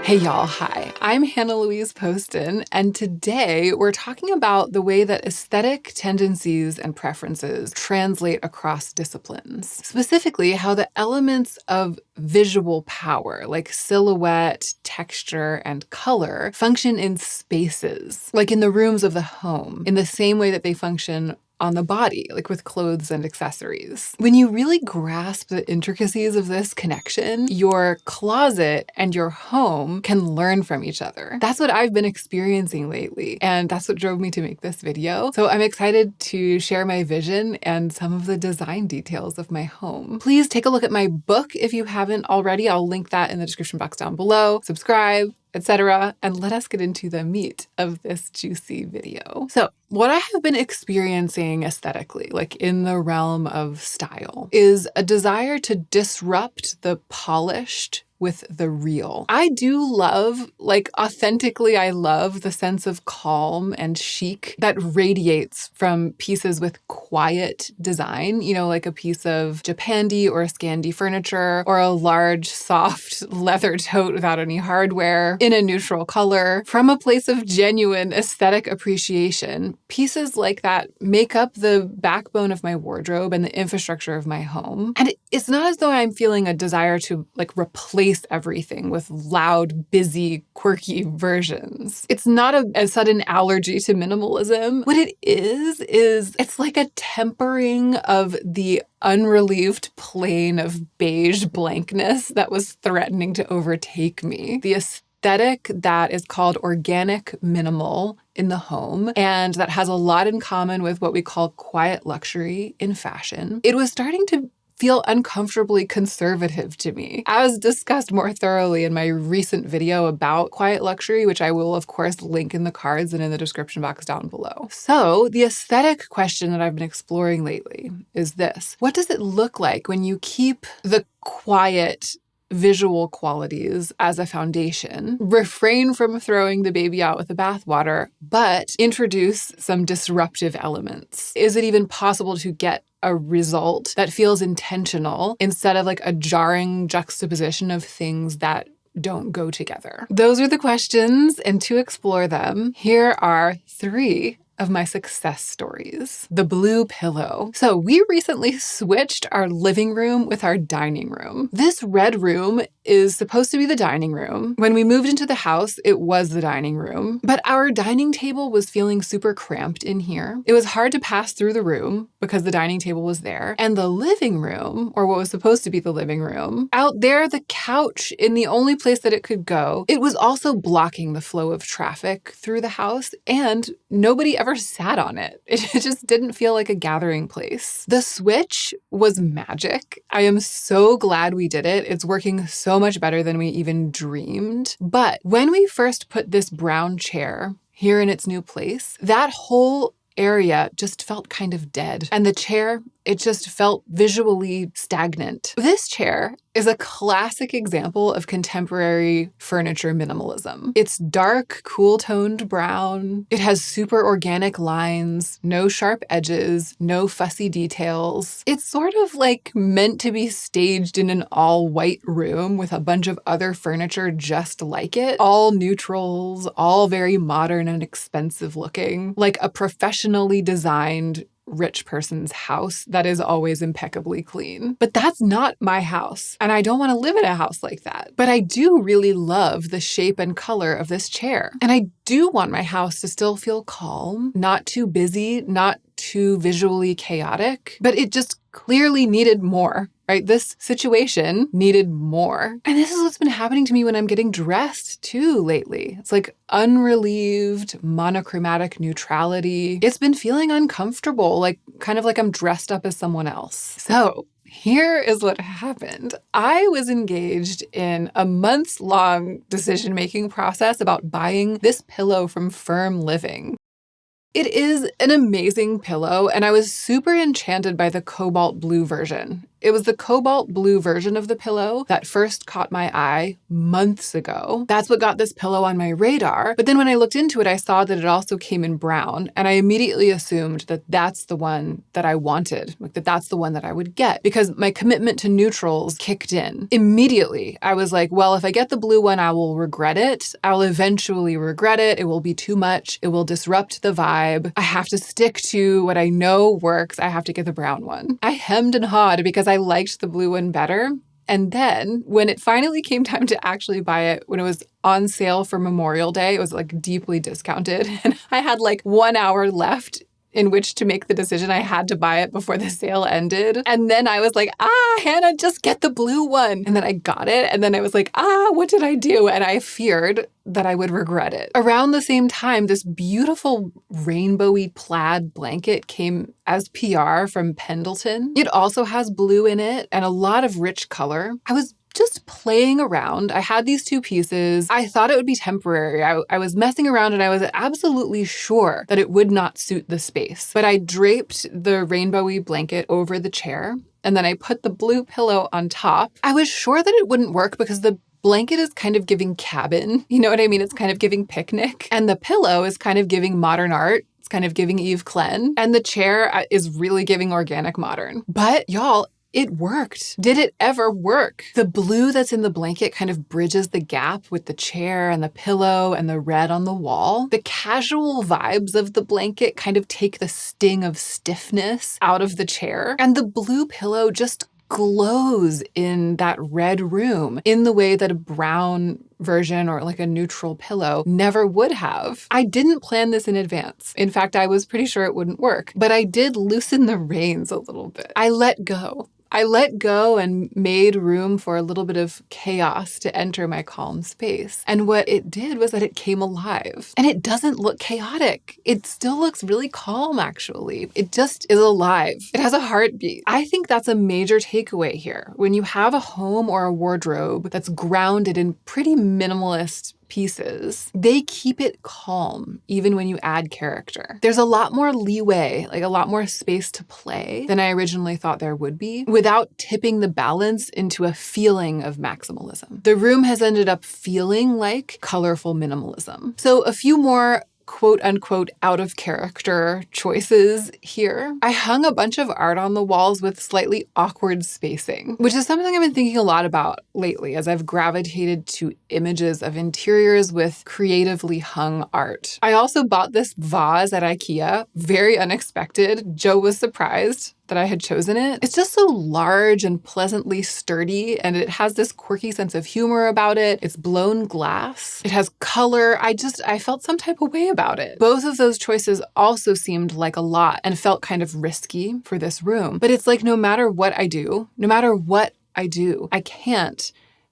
Hey y'all, hi. I'm Hannah Louise Poston, and today we're talking about the way that aesthetic tendencies and preferences translate across disciplines. Specifically, how the elements of visual power, like silhouette, texture, and color, function in spaces, like in the rooms of the home, in the same way that they function on the body, like with clothes and accessories. When you really grasp the intricacies of this connection, your closet and your home can learn from each other. That's what I've been experiencing lately, and that's what drove me to make this video. So I'm excited to share my vision and some of the design details of my home. Please take a look at my book if you haven't already. I'll link that in the description box down below. Subscribe, etc. And let us get into the meat of this juicy video. So what I have been experiencing aesthetically, like in the realm of style, is a desire to disrupt the polished with the real. I do love, authentically, I love the sense of calm and chic that radiates from pieces with quiet design, like a piece of Japandi or a Scandi furniture, or a large, soft leather tote without any hardware in a neutral color. From a place of genuine aesthetic appreciation, pieces like that make up the backbone of my wardrobe and the infrastructure of my home. And it's not as though I'm feeling a desire to replace everything with loud, busy, quirky versions. It's not a sudden allergy to minimalism. What it is it's like a tempering of the unrelieved plane of beige blankness that was threatening to overtake me. The aesthetic that is called organic minimal in the home, and that has a lot in common with what we call quiet luxury in fashion. It was starting to feel uncomfortably conservative to me, as discussed more thoroughly in my recent video about quiet luxury, which I will, of course, link in the cards and in the description box down below. So the aesthetic question that I've been exploring lately is this: what does it look like when you keep the quiet visual qualities as a foundation, refrain from throwing the baby out with the bathwater, but introduce some disruptive elements? Is it even possible to get a result that feels intentional instead of a jarring juxtaposition of things that don't go together? Those are the questions, and to explore them, here are 3 of my success stories. The blue pillow. So we recently switched our living room with our dining room. This red room is supposed to be the dining room. When we moved into the house, it was the dining room, but our dining table was feeling super cramped in here. It was hard to pass through the room because the dining table was there. And the living room, or what was supposed to be the living room, out there, the couch in the only place that it could go, it was also blocking the flow of traffic through the house, and nobody ever sat on it. It just didn't feel like a gathering place. The switch was magic. I am so glad we did it. It's working so much better than we even dreamed. But when we first put this brown chair here in its new place, that whole area just felt kind of dead. And the chair, it just felt visually stagnant. This chair is a classic example of contemporary furniture minimalism. It's dark, cool-toned brown. It has super organic lines, no sharp edges, no fussy details. It's sort of meant to be staged in an all-white room with a bunch of other furniture just like it. All neutrals, all very modern and expensive looking, like a professionally designed rich person's house that is always impeccably clean. But that's not my house, and I don't want to live in a house like that. But I do really love the shape and color of this chair. And I do want my house to still feel calm, not too busy, not too visually chaotic, but it just clearly needed more. Right? This situation needed more. And this is what's been happening to me when I'm getting dressed too lately. It's unrelieved, monochromatic neutrality. It's been feeling uncomfortable, kind of like I'm dressed up as someone else. So here is what happened. I was engaged in a months-long decision-making process about buying this pillow from Firm Living. It is an amazing pillow, and I was super enchanted by the cobalt blue version. It was the cobalt blue version of the pillow that first caught my eye months ago. That's what got this pillow on my radar. But then when I looked into it, I saw that it also came in brown. And I immediately assumed that that's the one that I wanted, like that's the one that I would get, because my commitment to neutrals kicked in. Immediately, I was like, well, if I get the blue one, I will regret it. I'll eventually regret it. It will be too much. It will disrupt the vibe. I have to stick to what I know works. I have to get the brown one. I hemmed and hawed because I liked the blue one better. And then when it finally came time to actually buy it, when it was on sale for Memorial Day, it was like deeply discounted. And I had like 1 hour left in which to make the decision. I had to buy it before the sale ended. And then I was like, Hannah, just get the blue one. And then I got it. And then I was like, what did I do? And I feared that I would regret it. Around the same time, this beautiful rainbowy plaid blanket came as PR from Pendleton. It also has blue in it and a lot of rich color. I was just playing around. I had these two pieces. I thought it would be temporary. I was messing around and I was absolutely sure that it would not suit the space. But I draped the rainbowy blanket over the chair and then I put the blue pillow on top. I was sure that it wouldn't work because the blanket is kind of giving cabin. You know what I mean? It's kind of giving picnic. And the pillow is kind of giving modern art. It's kind of giving Yves Klein. And the chair is really giving organic modern. But y'all, it worked. Did it ever work? The blue that's in the blanket kind of bridges the gap with the chair and the pillow and the red on the wall. The casual vibes of the blanket kind of take the sting of stiffness out of the chair. And the blue pillow just glows in that red room in the way that a brown version or like a neutral pillow never would have. I didn't plan this in advance. In fact, I was pretty sure it wouldn't work, but I did loosen the reins a little bit. I let go. And made room for a little bit of chaos to enter my calm space. And what it did was that it came alive. And it doesn't look chaotic. It still looks really calm, actually. It just is alive. It has a heartbeat. I think that's a major takeaway here. When you have a home or a wardrobe that's grounded in pretty minimalist pieces, they keep it calm even when you add character. There's a lot more leeway, like a lot more space to play than I originally thought there would be without tipping the balance into a feeling of maximalism. The room has ended up feeling like colorful minimalism. So a few more quote unquote out of character choices here. I hung a bunch of art on the walls with slightly awkward spacing, which is something I've been thinking a lot about lately as I've gravitated to images of interiors with creatively hung art. I also bought this vase at IKEA, very unexpected. Joe was surprised that I had chosen it. It's just so large and pleasantly sturdy, and it has this quirky sense of humor about it. It's blown glass. It has color. I felt some type of way about it. Both of those choices also seemed like a lot and felt kind of risky for this room. But it's like no matter what I do, I can't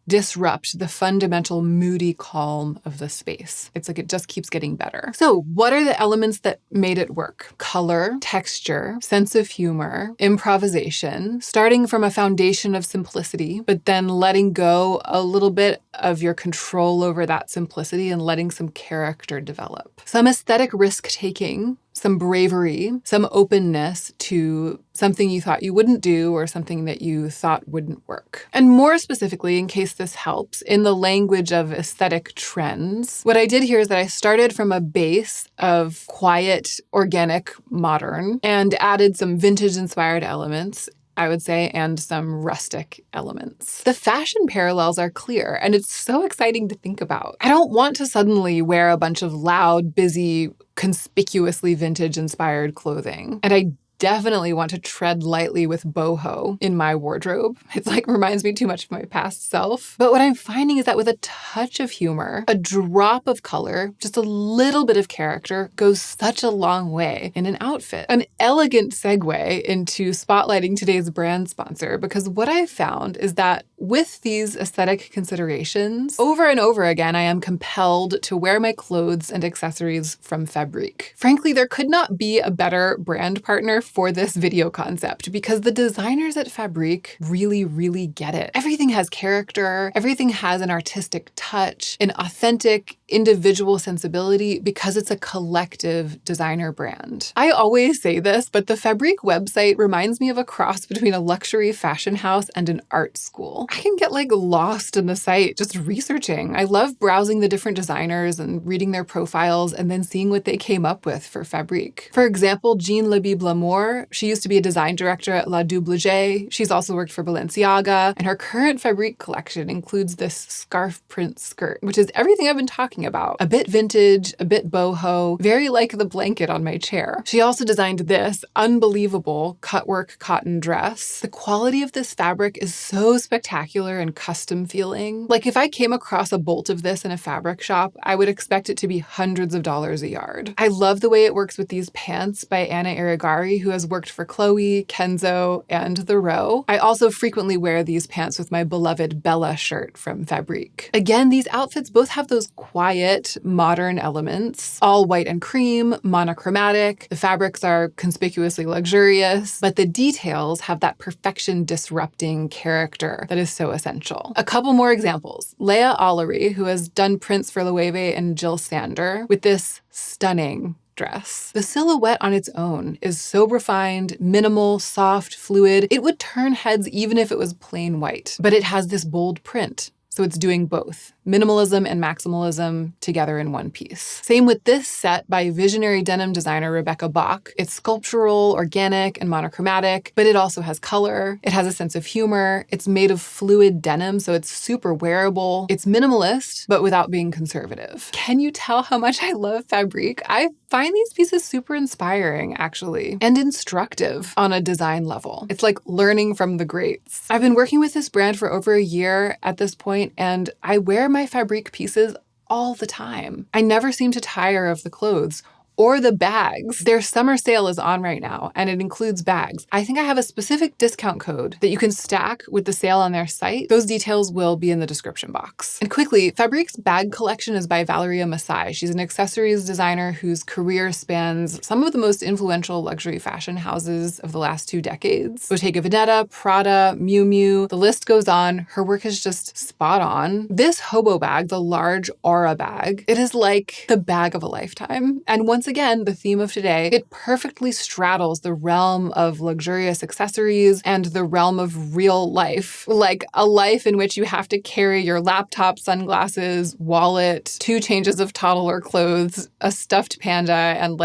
disrupt the fundamental moody calm of the space. It's like it just keeps getting better. So what are the elements that made it work? Color, texture, sense of humor, improvisation, starting from a foundation of simplicity, but then letting go a little bit of your control over that simplicity and letting some character develop. Some aesthetic risk-taking, some bravery, some openness to something you thought you wouldn't do or something that you thought wouldn't work. And more specifically, in case this helps, in the language of aesthetic trends, what I did here is that I started from a base of quiet, organic, modern, and added some vintage-inspired elements, I would say, and some rustic elements. The fashion parallels are clear, and it's so exciting to think about. I don't want to suddenly wear a bunch of loud, busy, conspicuously vintage-inspired clothing. And I definitely want to tread lightly with boho in my wardrobe. It's like reminds me too much of my past self. But what I'm finding is that with a touch of humor, a drop of color, just a little bit of character goes such a long way in an outfit. An elegant segue into spotlighting today's brand sponsor, because what I've found is that with these aesthetic considerations, over and over again, I am compelled to wear my clothes and accessories from Fabrique. Frankly, there could not be a better brand partner for this video concept because the designers at Fabrique really, really get it. Everything has character, everything has an artistic touch, an authentic individual sensibility because it's a collective designer brand. I always say this, but the Fabrique website reminds me of a cross between a luxury fashion house and an art school. I can get lost in the site just researching. I love browsing the different designers and reading their profiles and then seeing what they came up with for Fabrique. For example, Jean Labib Lamour, she used to be a design director at La Double J. She's also worked for Balenciaga, and her current Fabrique collection includes this scarf print skirt, which is everything I've been talking about. A bit vintage, a bit boho, very like the blanket on my chair. She also designed this unbelievable cutwork cotton dress. The quality of this fabric is so spectacular and custom feeling. If I came across a bolt of this in a fabric shop, I would expect it to be hundreds of dollars a yard. I love the way it works with these pants by Anna Irigari, who has worked for Chloe, Kenzo, and The Row. I also frequently wear these pants with my beloved Bella shirt from Fabrique. Again, these outfits both have those quiet, modern elements, all white and cream, monochromatic. The fabrics are conspicuously luxurious, but the details have that perfection disrupting character that is so essential. A couple more examples. Leah Ollery, who has done prints for Loewe and Jill Sander, with this stunning dress. The silhouette on its own is so refined, minimal, soft, fluid. It would turn heads even if it was plain white, but it has this bold print. So it's doing both, minimalism and maximalism together in one piece. Same with this set by visionary denim designer Rebecca Bach. It's sculptural, organic, and monochromatic, but it also has color. It has a sense of humor. It's made of fluid denim, so it's super wearable. It's minimalist, but without being conservative. Can you tell how much I love Fabrique? I find these pieces super inspiring, actually, and instructive on a design level. It's like learning from the greats. I've been working with this brand for over a year at this point, and I wear my Fabrique pieces all the time. I never seem to tire of the clothes or the bags. Their summer sale is on right now, and it includes bags. I think I have a specific discount code that you can stack with the sale on their site. Those details will be in the description box. And quickly, Fabrique's bag collection is by Valeria Masai. She's an accessories designer whose career spans some of the most influential luxury fashion houses of the last 2 decades. Bottega Veneta, Prada, Miu Miu, the list goes on. Her work is just spot on. This hobo bag, the large Aura bag, it is like the bag of a lifetime. And once again, the theme of today, it perfectly straddles the realm of luxurious accessories and the realm of real life, like a life in which you have to carry your laptop, sunglasses, wallet, 2 changes of toddler clothes, a stuffed panda, and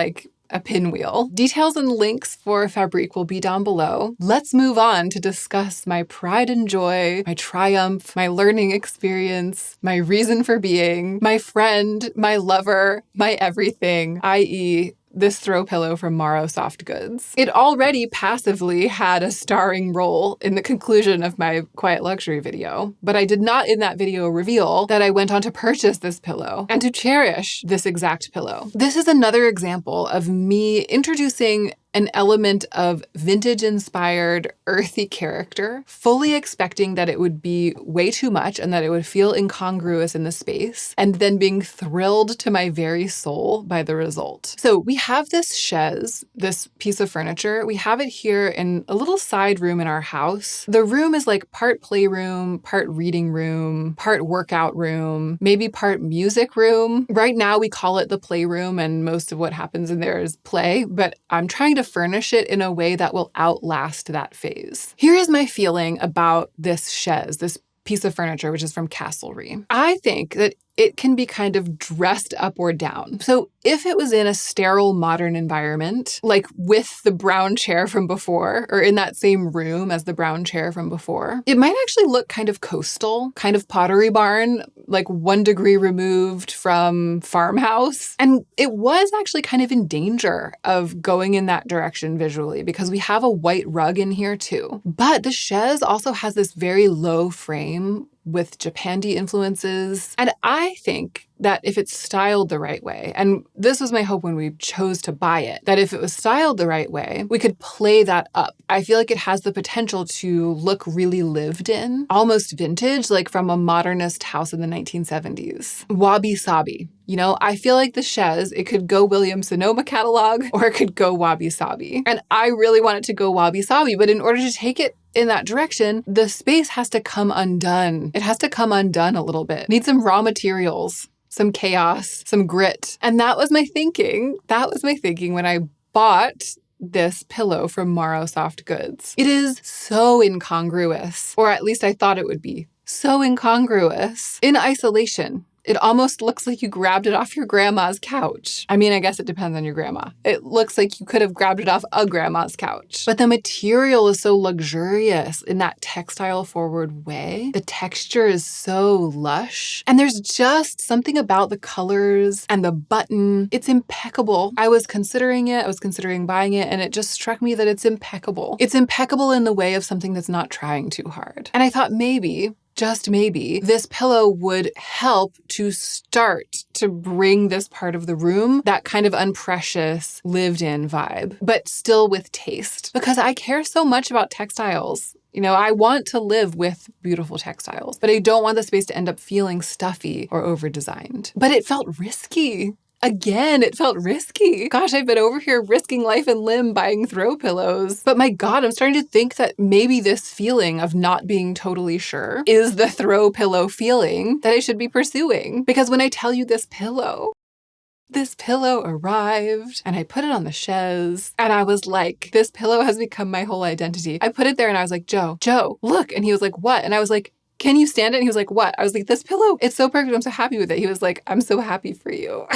a pinwheel. Details and links for Fabrique will be down below. Let's move on to discuss my pride and joy, my triumph, my learning experience, my reason for being, my friend, my lover, my everything, i.e., this throw pillow from Morrow Soft Goods. It already passively had a starring role in the conclusion of my Quiet Luxury video, but I did not in that video reveal that I went on to purchase this pillow and to cherish this exact pillow. This is another example of me introducing an element of vintage-inspired, earthy character, fully expecting that it would be way too much and that it would feel incongruous in the space, and then being thrilled to my very soul by the result. So we have this chaise, this piece of furniture. We have it here in a little side room in our house. The room is part playroom, part reading room, part workout room, maybe part music room. Right now we call it the playroom, and most of what happens in there is play, but I'm trying to furnish it in a way that will outlast that phase. Here is my feeling about this chaise, this piece of furniture, which is from Castlery. I think that it can be kind of dressed up or down. So if it was in a sterile modern environment, with the brown chair from before, or in that same room as the brown chair from before, it might actually look kind of coastal, kind of Pottery Barn, 1 degree removed from farmhouse. And it was actually kind of in danger of going in that direction visually because we have a white rug in here too. But the chaise also has this very low frame with Japandi influences. And I think that if it's styled the right way, and this was my hope when we chose to buy it, that if it was styled the right way, we could play that up. I feel like it has the potential to look really lived in, almost vintage, like from a modernist house in the 1970s. Wabi-sabi. You know, I feel like the chaise, it could go Williams-Sonoma catalog or it could go wabi-sabi. And I really want it to go wabi-sabi, but in order to take it in that direction, the space has to come undone. It has to come undone a little bit. Need some raw materials, some chaos, some grit. And that was my thinking. That was my thinking when I bought this pillow from Morrow Soft Goods. It is so incongruous, or at least I thought it would be. So incongruous. In isolation. It almost looks like you grabbed it off your grandma's couch. I mean, I guess it depends on your grandma. It looks like you could have grabbed it off a grandma's couch. But the material is so luxurious in that textile forward way. The texture is so lush. And there's just something about the colors and the button. It's impeccable. I was considering it. I was considering buying it. And it just struck me that it's impeccable. It's impeccable in the way of something that's not trying too hard. And I thought maybe, just maybe, this pillow would help to start to bring this part of the room that kind of unprecious, lived-in vibe, but still with taste. Because I care so much about textiles. You know, I want to live with beautiful textiles, but I don't want the space to end up feeling stuffy or over-designed. But it felt risky. Again, it felt risky. Gosh, I've been over here risking life and limb buying throw pillows. But my God, I'm starting to think that maybe this feeling of not being totally sure is the throw pillow feeling that I should be pursuing. Because when I tell you this pillow arrived and I put it on the chaise and I was like, this pillow has become my whole identity. I put it there and I was like, Joe, look. And he was like, what? And I was like, can you stand it? And he was like, what? I was like, this pillow, it's so perfect. I'm so happy with it. He was like, I'm so happy for you.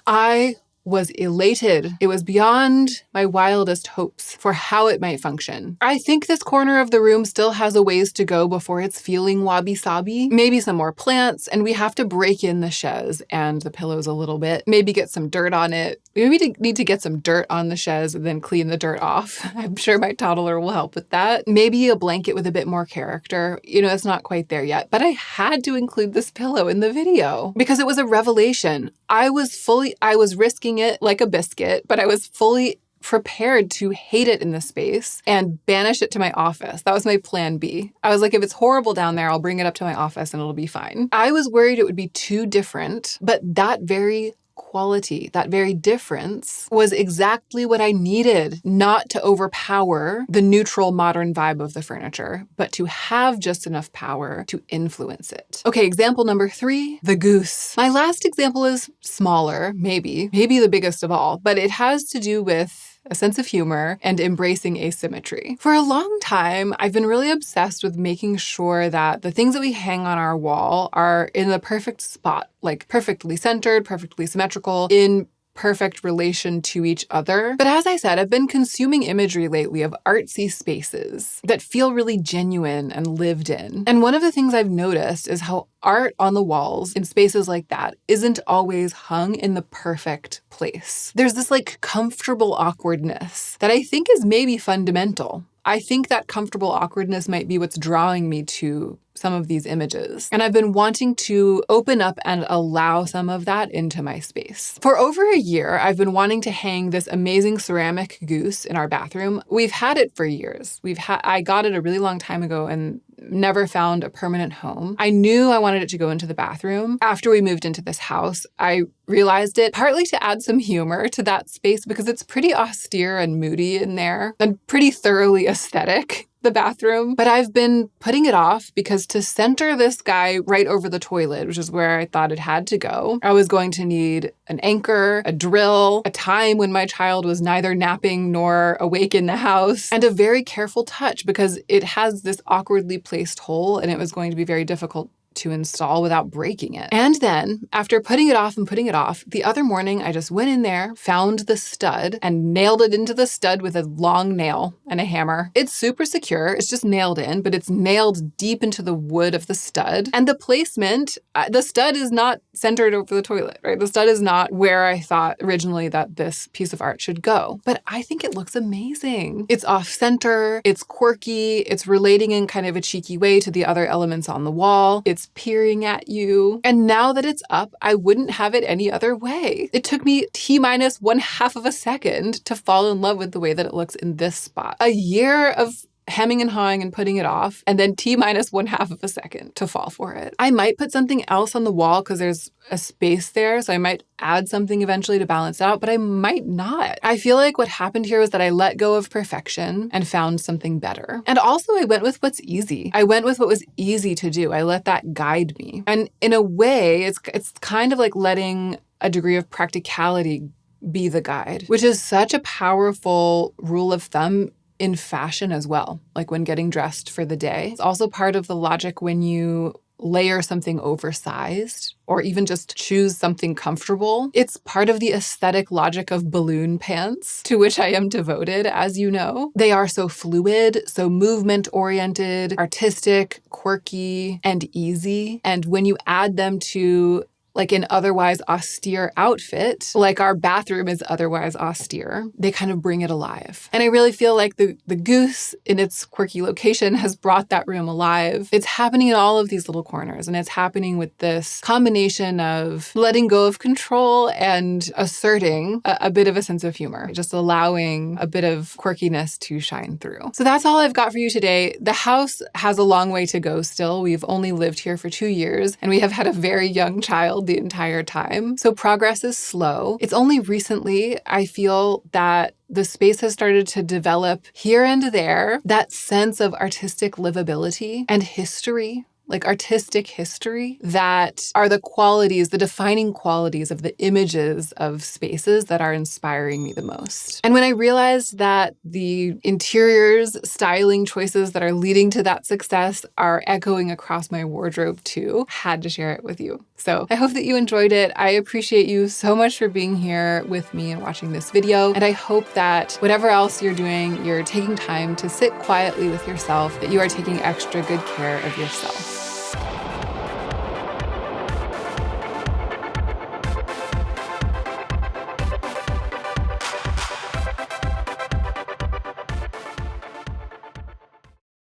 I was elated. It was beyond my wildest hopes for how it might function. I think this corner of the room still has a ways to go before it's feeling wabi-sabi. Maybe some more plants, and we have to break in the chaise and the pillows a little bit. Maybe get some dirt on it. Maybe need to get some dirt on the chaise and then clean the dirt off. I'm sure my toddler will help with that. Maybe a blanket with a bit more character. You know, it's not quite there yet, but I had to include this pillow in the video because it was a revelation. I was risking it like a biscuit, but I was fully prepared to hate it in the space and banish it to my office. That was my plan B. I was like, if it's horrible down there, I'll bring it up to my office and it'll be fine. I was worried it would be too different, but that very quality, that very difference was exactly what I needed, not to overpower the neutral modern vibe of the furniture, but to have just enough power to influence it. Okay, example number 3, the goose. My last example is smaller, maybe the biggest of all, but it has to do with a sense of humor and embracing asymmetry. For a long time, I've been really obsessed with making sure that the things that we hang on our wall are in the perfect spot, like perfectly centered, perfectly symmetrical, in perfect relation to each other. But as I said, I've been consuming imagery lately of artsy spaces that feel really genuine and lived in. And one of the things I've noticed is how art on the walls in spaces like that isn't always hung in the perfect place. There's this like comfortable awkwardness that I think is maybe fundamental. I think that comfortable awkwardness might be what's drawing me to some of these images. And I've been wanting to open up and allow some of that into my space. For over a year, I've been wanting to hang this amazing ceramic goose in our bathroom. We've had it for years. I got it a really long time ago and never found a permanent home. I knew I wanted it to go into the bathroom. After we moved into this house, I realized it partly to add some humor to that space because it's pretty austere and moody in there and pretty thoroughly aesthetic, the bathroom. But I've been putting it off because to center this guy right over the toilet, which is where I thought it had to go, I was going to need an anchor, a drill, a time when my child was neither napping nor awake in the house, and a very careful touch because it has this awkwardly placed hole and it was going to be very difficult to install without breaking it. And then, after putting it off, the other morning I just went in there, found the stud, and nailed it into the stud with a long nail and a hammer. It's super secure. It's just nailed in, but it's nailed deep into the wood of the stud. And the placement, the stud is not centered over the toilet, right? The stud is not where I thought originally that this piece of art should go. But I think it looks amazing. It's off-center, it's quirky, it's relating in kind of a cheeky way to the other elements on the wall. It's face peering at you. And now that it's up, I wouldn't have it any other way. It took me T-minus 1/2 of a second to fall in love with the way that it looks in this spot. A year of hemming and hawing and putting it off, and then T-minus 1/2 of a second to fall for it. I might put something else on the wall because there's a space there, so I might add something eventually to balance it out, but I might not. I feel like what happened here was that I let go of perfection and found something better. And also I went with what's easy. I went with what was easy to do. I let that guide me. And in a way, it's kind of like letting a degree of practicality be the guide, which is such a powerful rule of thumb in fashion as well, like when getting dressed for the day. It's also part of the logic when you layer something oversized or even just choose something comfortable. It's part of the aesthetic logic of balloon pants, to which I am devoted, as you know. They are so fluid, so movement-oriented, artistic, quirky, and easy. And when you add them to like an otherwise austere outfit, like our bathroom is otherwise austere, they kind of bring it alive. And I really feel like the goose in its quirky location has brought that room alive. It's happening in all of these little corners, and it's happening with this combination of letting go of control and asserting a bit of a sense of humor, just allowing a bit of quirkiness to shine through. So that's all I've got for you today. The house has a long way to go still. We've only lived here for 2 years, and we have had a very young child the entire time. So progress is slow. It's only recently I feel that the space has started to develop here and there that sense of artistic livability and history, like artistic history, that are the qualities, the defining qualities of the images of spaces that are inspiring me the most. And when I realized that the interiors, styling choices that are leading to that success are echoing across my wardrobe too, had to share it with you. So I hope that you enjoyed it. I appreciate you so much for being here with me and watching this video. And I hope that whatever else you're doing, you're taking time to sit quietly with yourself, that you are taking extra good care of yourself.